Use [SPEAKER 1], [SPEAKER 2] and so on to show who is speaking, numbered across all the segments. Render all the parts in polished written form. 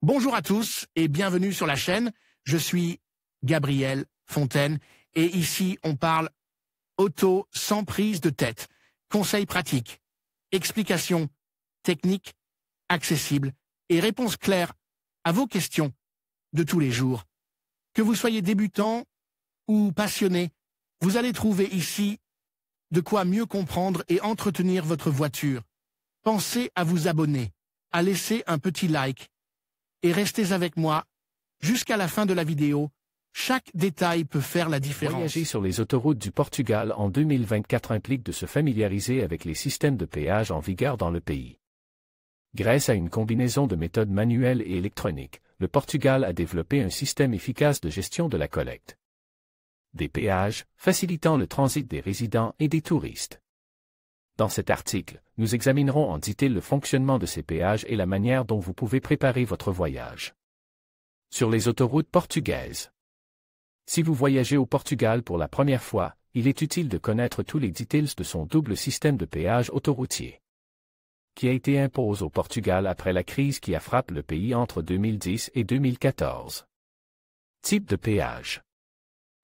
[SPEAKER 1] Bonjour à tous et bienvenue sur la chaîne. Je suis Gabriel Fontaine et ici on parle auto sans prise de tête. Conseils pratiques, explications techniques, accessibles et réponses claires à vos questions de tous les jours. Que vous soyez débutant ou passionné, vous allez trouver ici de quoi mieux comprendre et entretenir votre voiture. Pensez à vous abonner, à laisser un petit like et restez avec moi jusqu'à la fin de la vidéo. Chaque détail peut faire la différence.
[SPEAKER 2] Voyager sur les autoroutes du Portugal en 2024 implique de se familiariser avec les systèmes de péage en vigueur dans le pays. Grâce à une combinaison de méthodes manuelles et électroniques, le Portugal a développé un système efficace de gestion de la collecte des péages, facilitant le transit des résidents et des touristes. Dans cet article, nous examinerons en détail le fonctionnement de ces péages et la manière dont vous pouvez préparer votre voyage. Sur les autoroutes portugaises. Si vous voyagez au Portugal pour la première fois, il est utile de connaître tous les détails de son double système de péage autoroutier, qui a été imposé au Portugal après la crise qui a frappé le pays entre 2010 et 2014. Type de péage.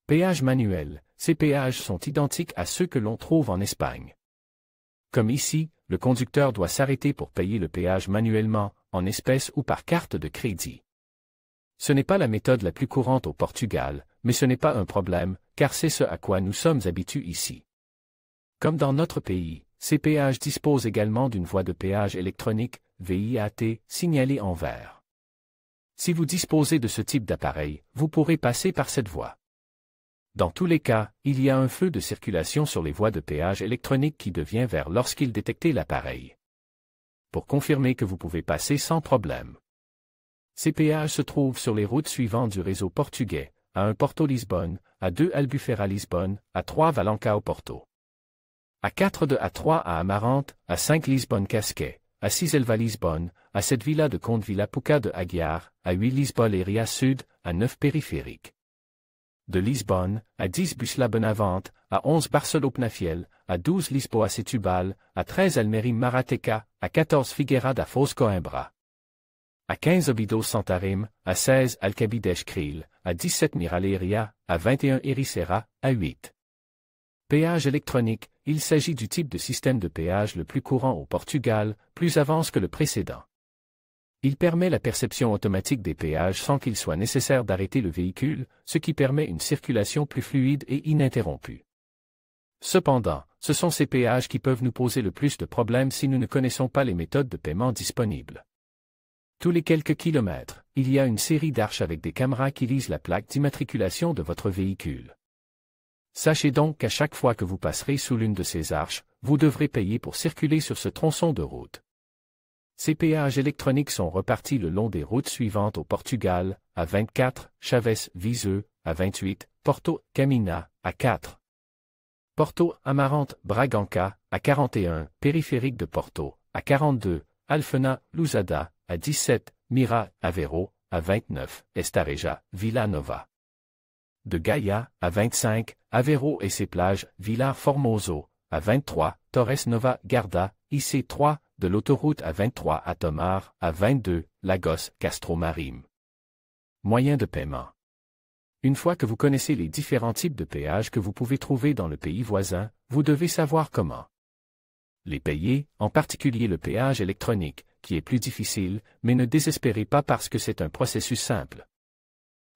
[SPEAKER 2] Péage manuel. Ces péages sont identiques à ceux que l'on trouve en Espagne. Comme ici, le conducteur doit s'arrêter pour payer le péage manuellement, en espèces ou par carte de crédit. Ce n'est pas la méthode la plus courante au Portugal, mais ce n'est pas un problème, car c'est ce à quoi nous sommes habitués ici. Comme dans notre pays, ces péages disposent également d'une voie de péage électronique, VIAT, signalée en vert. Si vous disposez de ce type d'appareil, vous pourrez passer par cette voie. Dans tous les cas, il y a un feu de circulation sur les voies de péage électronique qui devient vert lorsqu'il détecte l'appareil, pour confirmer que vous pouvez passer sans problème. Ces péages se trouvent sur les routes suivantes du réseau portugais, à 1 Porto-Lisbonne, à 2 Albufeira-Lisbonne, à 3 Valencao-Porto, à 4 de A3 à Amarante, à 5 Lisbonne-Casquet, à 6 Elva-Lisbonne, à 7 Vila de Conde Vila-Puca de Aguiar, à 8 Lisbonne-Leiria Sud, à 9 Périphérique de Lisbonne, à 10 Busla-Benavente, à 11 Barceló-Penafiel, à 12 Lisboa-Setúbal, à 13 Almeri-Marateca, à 14 Figueira da Foz-Coimbra, à 15 Óbidos-Santarém, à 16 Alcabides-Cril, à 17 Miraleiria, à 21 Ericeira, à 8. Péage électronique. Il s'agit du type de système de péage le plus courant au Portugal, plus avance que le précédent. Il permet la perception automatique des péages sans qu'il soit nécessaire d'arrêter le véhicule, ce qui permet une circulation plus fluide et ininterrompue. Cependant, ce sont ces péages qui peuvent nous poser le plus de problèmes si nous ne connaissons pas les méthodes de paiement disponibles. Tous les quelques kilomètres, il y a une série d'arches avec des caméras qui lisent la plaque d'immatriculation de votre véhicule. Sachez donc qu'à chaque fois que vous passerez sous l'une de ces arches, vous devrez payer pour circuler sur ce tronçon de route. Ces péages électroniques sont repartis le long des routes suivantes au Portugal, à 24, Chaves-Viseu, à 28, Porto, Camina, à 4. Porto, Amarante, Braganca, à 41, Périphérique de Porto, à 42, Alfena, Lousada, à 17, Mira, Aveiro, à 29, Estareja, Vila Nova de Gaia, à 25, Aveiro et ses plages, Vilar Formoso, à 23, Torres Nova Garda, IC3, de l'autoroute à 23 à Tomar, à 22, Lagos, Castro Marim. Moyen de paiement. Une fois que vous connaissez les différents types de péages que vous pouvez trouver dans le pays voisin, vous devez savoir comment les payer, en particulier le péage électronique, qui est plus difficile, mais ne désespérez pas parce que c'est un processus simple,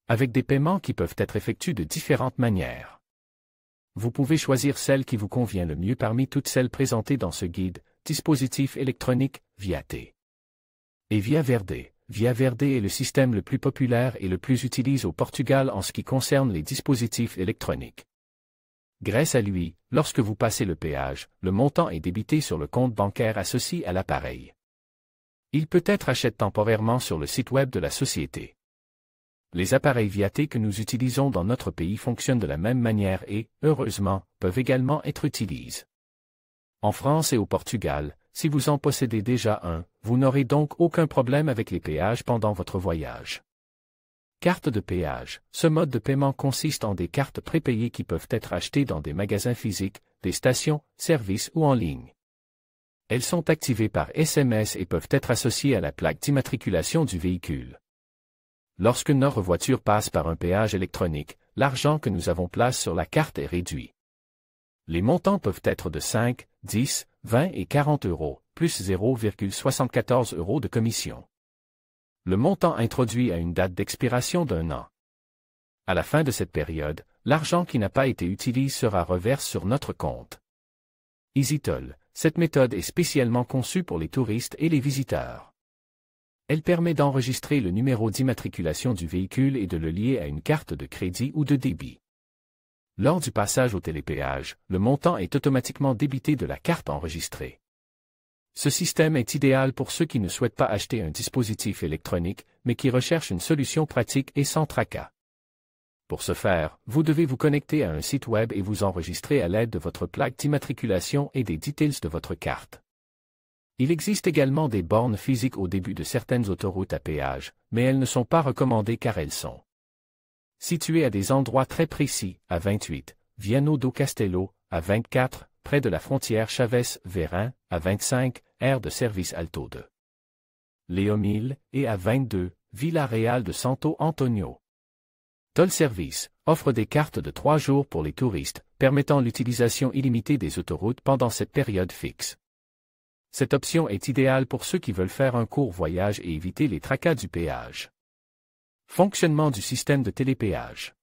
[SPEAKER 2] avec des paiements qui peuvent être effectués de différentes manières. Vous pouvez choisir celle qui vous convient le mieux parmi toutes celles présentées dans ce guide, dispositif électronique, VIAT. Et Via Verde. Via Verde est le système le plus populaire et le plus utilisé au Portugal en ce qui concerne les dispositifs électroniques. Grâce à lui, lorsque vous passez le péage, le montant est débité sur le compte bancaire associé à l'appareil. Il peut être acheté temporairement sur le site web de la société. Les appareils VIAT que nous utilisons dans notre pays fonctionnent de la même manière et, heureusement, peuvent également être utilisés en France et au Portugal. Si vous en possédez déjà un, vous n'aurez donc aucun problème avec les péages pendant votre voyage. Carte de péage. Ce mode de paiement consiste en des cartes prépayées qui peuvent être achetées dans des magasins physiques, des stations, services ou en ligne. Elles sont activées par SMS et peuvent être associées à la plaque d'immatriculation du véhicule. Lorsque notre voiture passe par un péage électronique, l'argent que nous avons place sur la carte est réduit. Les montants peuvent être de 5, 10, 20 et 40 euros, plus 0,74 euros de commission. Le montant introduit a une date d'expiration d'1 an. À la fin de cette période, l'argent qui n'a pas été utilisé sera reversé sur notre compte. EasyToll, cette méthode est spécialement conçue pour les touristes et les visiteurs. Elle permet d'enregistrer le numéro d'immatriculation du véhicule et de le lier à une carte de crédit ou de débit. Lors du passage au télépéage, le montant est automatiquement débité de la carte enregistrée. Ce système est idéal pour ceux qui ne souhaitent pas acheter un dispositif électronique, mais qui recherchent une solution pratique et sans tracas. Pour ce faire, vous devez vous connecter à un site web et vous enregistrer à l'aide de votre plaque d'immatriculation et des details de votre carte. Il existe également des bornes physiques au début de certaines autoroutes à péage, mais elles ne sont pas recommandées car elles sont situées à des endroits très précis, à 28, Viano do Castelo, à 24, près de la frontière Chavez-Verin, à 25, aire de service Alto de Leomil, et à 22, Vila Real de Santo Antonio. Toll Service offre des cartes de 3 jours pour les touristes, permettant l'utilisation illimitée des autoroutes pendant cette période fixe. Cette option est idéale pour ceux qui veulent faire un court voyage et éviter les tracas du péage. Fonctionnement du système de télépéage.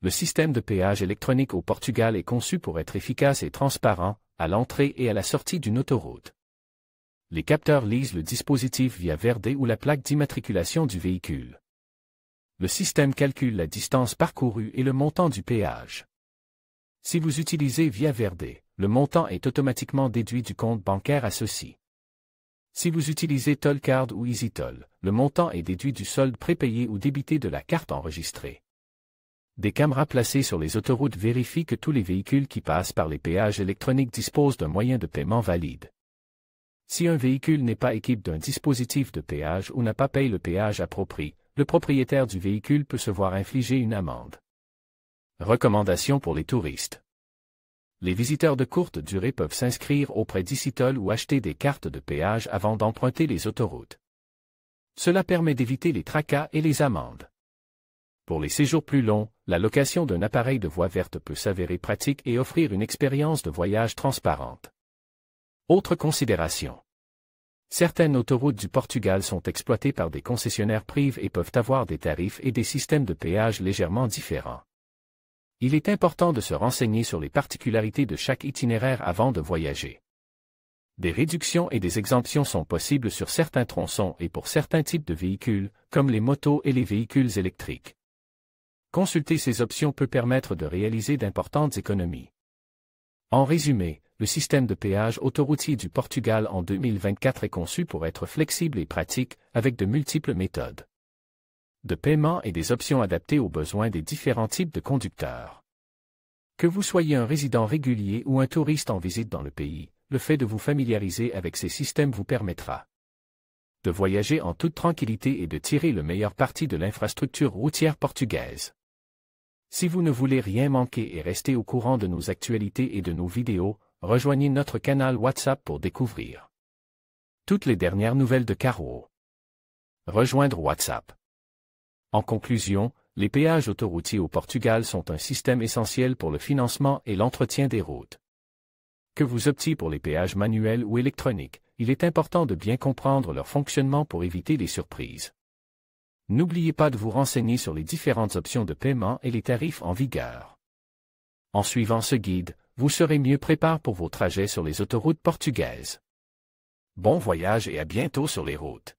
[SPEAKER 2] Le système de péage électronique au Portugal est conçu pour être efficace et transparent, à l'entrée et à la sortie d'une autoroute. Les capteurs lisent le dispositif via Verde ou la plaque d'immatriculation du véhicule. Le système calcule la distance parcourue et le montant du péage. Si vous utilisez Via Verde, le montant est automatiquement déduit du compte bancaire associé. Si vous utilisez Tollcard ou EasyToll, le montant est déduit du solde prépayé ou débité de la carte enregistrée. Des caméras placées sur les autoroutes vérifient que tous les véhicules qui passent par les péages électroniques disposent d'un moyen de paiement valide. Si un véhicule n'est pas équipé d'un dispositif de péage ou n'a pas payé le péage approprié, le propriétaire du véhicule peut se voir infliger une amende. Recommandations pour les touristes. Les visiteurs de courte durée peuvent s'inscrire auprès d'EasyToll ou acheter des cartes de péage avant d'emprunter les autoroutes. Cela permet d'éviter les tracas et les amendes. Pour les séjours plus longs, la location d'un appareil de voie verte peut s'avérer pratique et offrir une expérience de voyage transparente. Autre considération. Certaines autoroutes du Portugal sont exploitées par des concessionnaires privés et peuvent avoir des tarifs et des systèmes de péage légèrement différents. Il est important de se renseigner sur les particularités de chaque itinéraire avant de voyager. Des réductions et des exemptions sont possibles sur certains tronçons et pour certains types de véhicules, comme les motos et les véhicules électriques. Consulter ces options peut permettre de réaliser d'importantes économies. En résumé, le système de péage autoroutier du Portugal en 2024 est conçu pour être flexible et pratique, avec de multiples méthodes de paiement et des options adaptées aux besoins des différents types de conducteurs. Que vous soyez un résident régulier ou un touriste en visite dans le pays, le fait de vous familiariser avec ces systèmes vous permettra de voyager en toute tranquillité et de tirer le meilleur parti de l'infrastructure routière portugaise. Si vous ne voulez rien manquer et rester au courant de nos actualités et de nos vidéos, rejoignez notre canal WhatsApp pour découvrir toutes les dernières nouvelles de Carro. Rejoindre WhatsApp. En conclusion, les péages autoroutiers au Portugal sont un système essentiel pour le financement et l'entretien des routes. Que vous optiez pour les péages manuels ou électroniques, il est important de bien comprendre leur fonctionnement pour éviter les surprises. N'oubliez pas de vous renseigner sur les différentes options de paiement et les tarifs en vigueur. En suivant ce guide, vous serez mieux préparé pour vos trajets sur les autoroutes portugaises. Bon voyage et à bientôt sur les routes.